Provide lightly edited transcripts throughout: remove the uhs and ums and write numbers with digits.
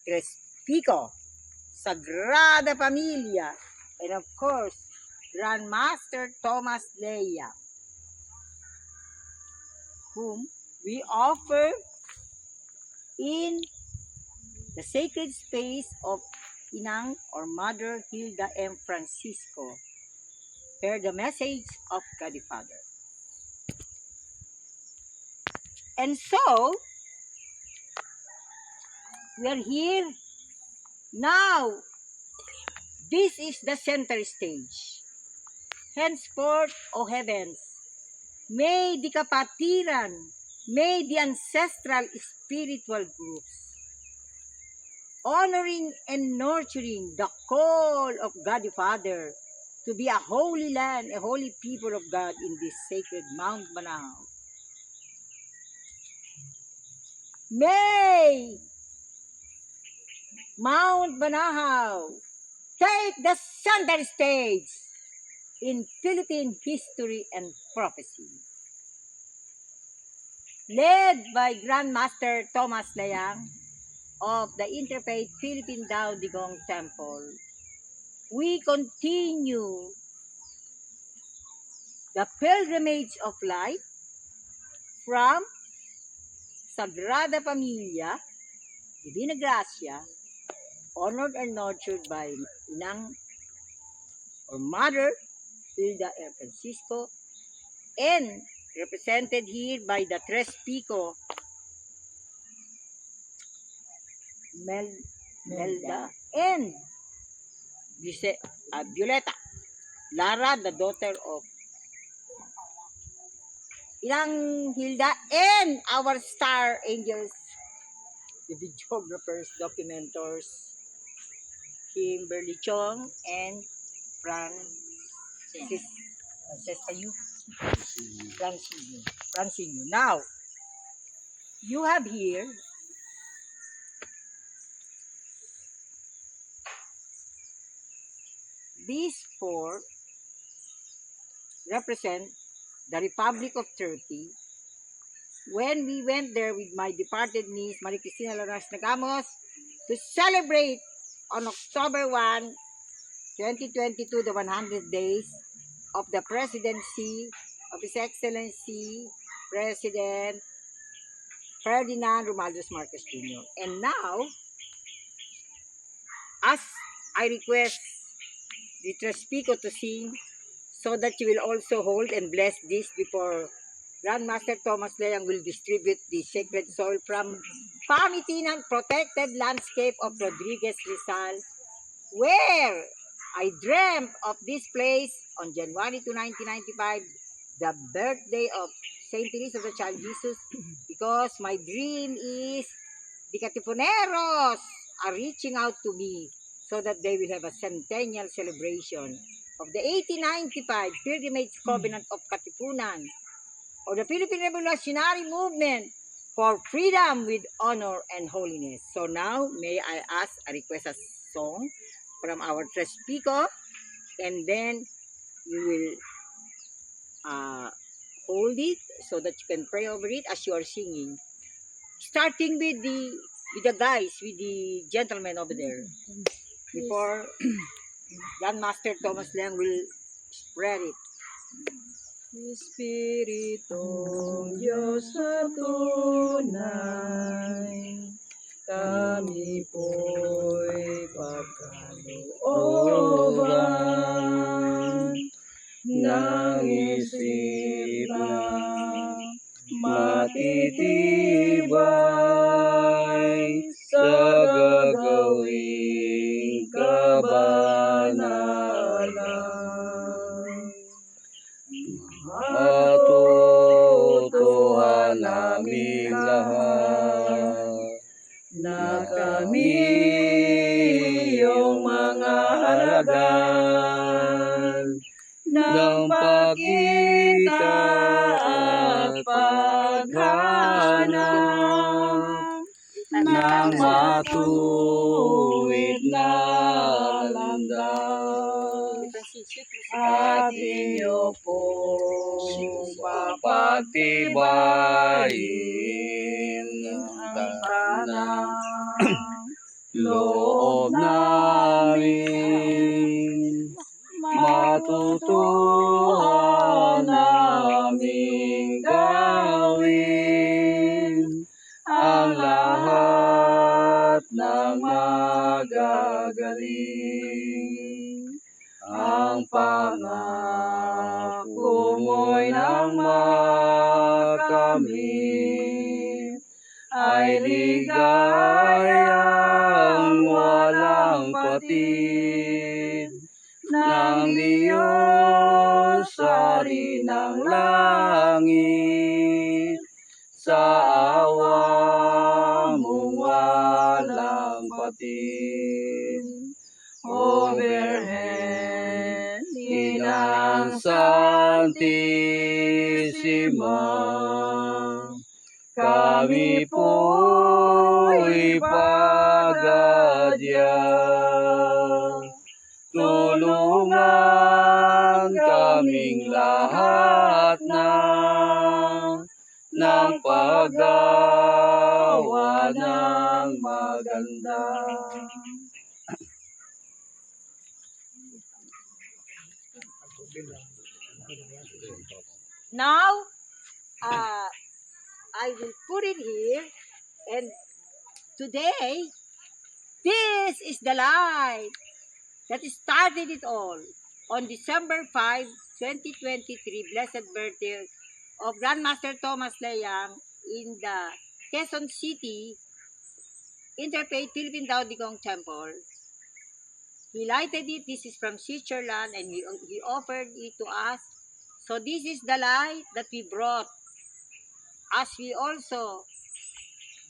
Tres Pico, Sagrada Familia, and of course, Grand Master Thomas Leia, whom we offer in the sacred space of Inang or Mother Hilda M. Francisco, bear the message of God the Father. And so, we are here now. This is the center stage. Henceforth, O heavens, may the kapatiran, may the ancestral spiritual groups, honoring and nurturing the call of God the Father to be a holy land, a holy people of God in this sacred Mount Banahaw. May Mount Banahaw take the center stage in Philippine history and prophecy. Led by Grand Master Thomas Layang of the Interfaith Philippine Dao Digong Temple, we continue the pilgrimage of life from Sagrada Familia, Divina Gracia, honored and nurtured by Inang or Mother Hilda and Francisco, and represented here by the Tres Pico, Melda, and Violeta Lara, the daughter of Inang Hilda, and our star angels, the videographers, documenters, Kimberly Chong and Francine. Now, you have here these four represent the Republic of Turkey. When we went there with my departed niece, Maria Cristina Loras Nagamos, to celebrate on October 1, 2022, the 100 days of the presidency of His Excellency President Ferdinand Romualdez Marcos Jr. And now, as I request the Trespico to sing, so that you will also hold and bless this before Grandmaster Thomas Leang will distribute the sacred soil from Pamitinan Protected Landscape of Rodriguez Rizal, where I dreamt of this place on January 2, 1995, the birthday of Saint Teresa of the Child Jesus, because my dream is the Katipuneros are reaching out to me so that they will have a centennial celebration of the 1895 Pilgrimage Covenant of Katipunan, or the Philippine Revolutionary Movement for freedom with honor and holiness. So now, may I ask a request a song from our Trespico, and then you will hold it so that you can pray over it as you are singing. Starting with the guys, with the gentlemen over there, before Grandmaster Thomas Leang will spread it. Espiritong Diyos na tunay, kami po'y pagkalooban ng isipan matitibay sa gagawing kabanalan. Matutuhan naming lahat na kami yung mga halagan ng pagkita at paghanap ng matuwid na landas. At inyo pong papagtibayin ang tanang loob namin, matutuhan naming gawin ang lahat ng magagaling. Ang pangako mo'y nang makamit ay ligayang walang patid ng Diyos Hari ng langit, sa awa mong walang patid. O Birhen, Inang Santisima, kami po'y pagadya. Tulungan kaming lahat ng paggawa ng maganda. Now, I will put it here, and today, this is the light that started it all. On December 5, 2023, blessed birthday of Grandmaster Thomas Layang in the Quezon City Interfaith Philippine Tao Te Ching Temple. He lighted it. This is from Switzerland, and he offered it to us. So this is the light that we brought, as we also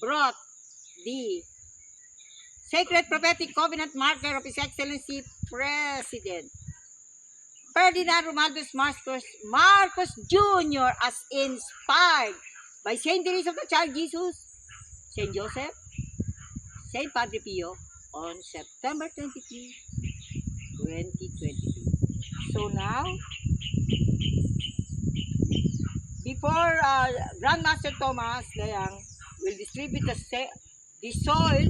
brought the Sacred Prophetic Covenant Marker of His Excellency President Ferdinand Romualdez Marcos Jr. as inspired by Saint Teresa of the Child Jesus, Saint Joseph, Saint Padre Pio on September 23, 2022. So now, before Grandmaster Thomas Layang will distribute the soil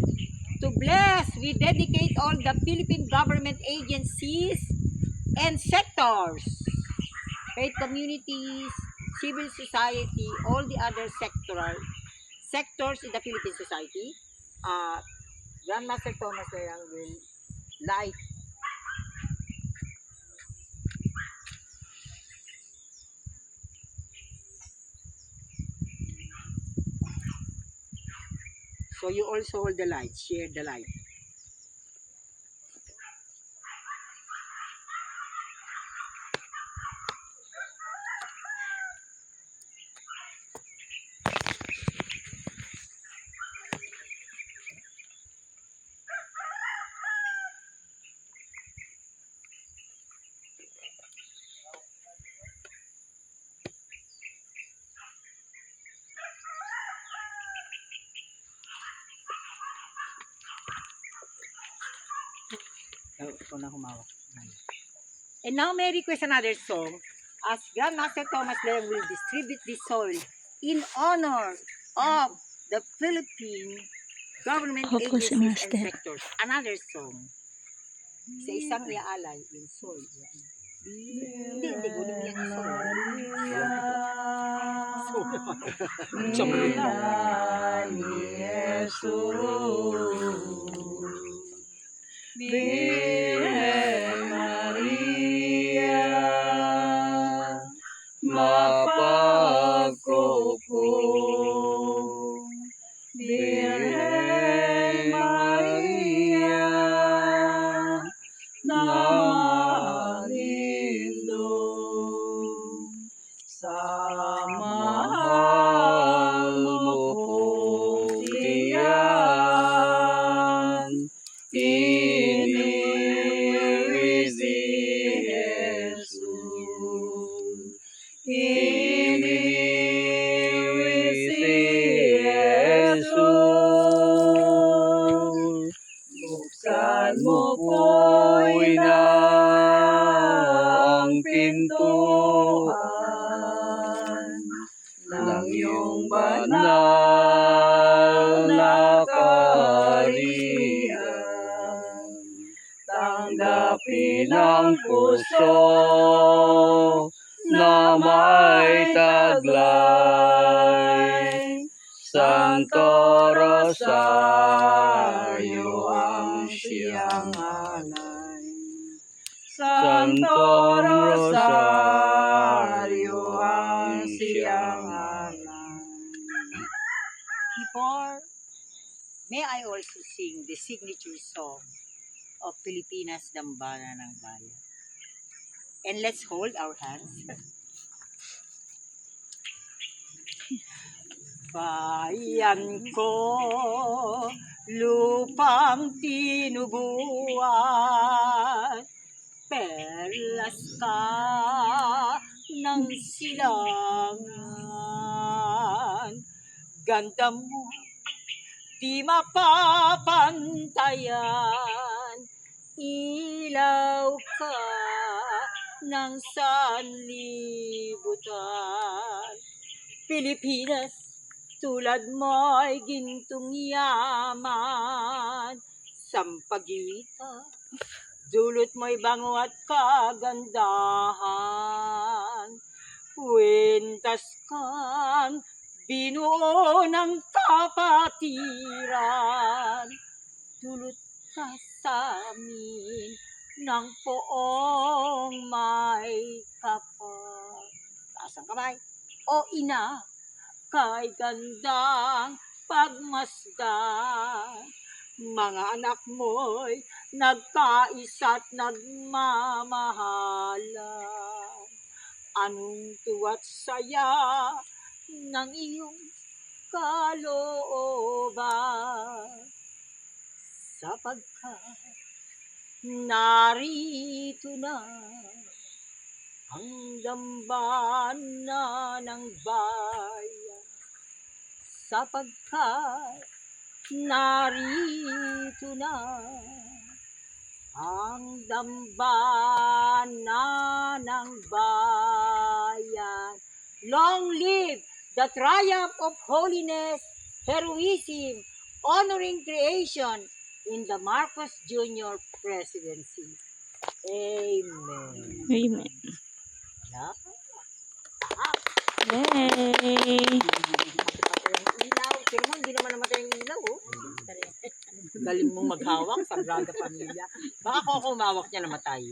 to bless, we dedicate all the Philippine government agencies and sectors, faith communities, civil society, all the other sectors in the Philippine society. Grandmaster Thomas Layang will light. So you also hold the light, share the light. And now may I request another song, as Grandmaster Thomas Layang will distribute this soil in honor of the Philippine government Opo, si agencies Master. and sectors. Another song. Sa isang iaalay, yung soil. Hindi, guling yan yung soil. Virgen Maria, mapagkupo. Virgen Maria, na mahalindog, sa mahal mo pong tiyan, iniwi si Jesus. Iniwi si Jesus. Buksan mo po'y na ang pintuan ng iyong banal na kaharian. pinang puso na may taglay. Santo Rosario ang siyang alay. Santo Rosario ang siyang alay. Before, may I also sing the signature song of Pilipinas Dambana ng Bayan. And let's hold our hands. Bayan ko, lupang tinubuan, perlas ka ng silangan. Ganda mo, di mapapantayan, ilaw ka ng sanlibutan. Pilipinas, tulad mo'y gintong yaman. Sampaguita, dulot mo'y bango at kagandahan. Kwintas kang binuo ng kapatiran. Dulot ka sa amin ng poong may kapal. Taas ang kamay. O ina, kay gandang pagmasdan. Mga anak mo'y nagkaisa't nagmamahalan. Anong tuwa't saya ng iyong kalooban? Sapagkat narito na ang dambana ng bayan. Sapagkat narito na ang dambana ng bayan. Long live the triumph of holiness, heroism, honoring creation in the Marcos Jr. presidency. Amen. Amen. Yeah. Yay! Ilaw. Pero mo, hindi naman namatay yung ilaw, oh. Galing mong maghawak, Sagrada Familia. Baka kung umawak niya namatay.